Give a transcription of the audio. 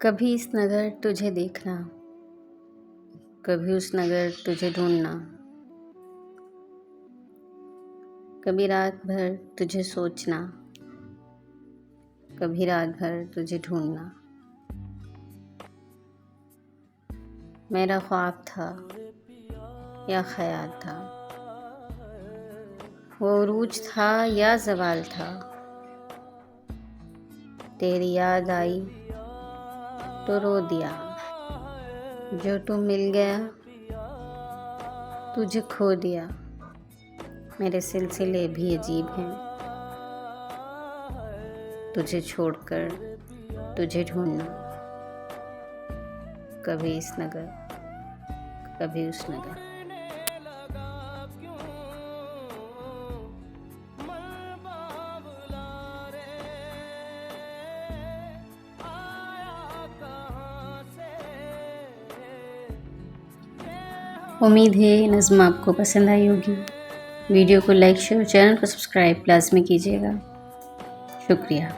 कभी इस नगर तुझे देखना, कभी उस नगर तुझे ढूंढना, कभी रात भर तुझे सोचना, कभी रात भर तुझे ढूंढना। मेरा ख्वाब था या ख्याल था, वो उरूज था या ज़वाल था। तेरी याद आई तो रो दिया, जो तू मिल गया तुझे खो दिया। मेरे सिलसिले भी अजीब हैं, तुझे छोड़कर तुझे ढूंढना। कभी इस नगर, कभी उस नगर। उम्मीद है ये नज़्म आपको पसंद आई होगी। वीडियो को लाइक शेयर, चैनल को सब्सक्राइब लाजमी कीजिएगा। शुक्रिया।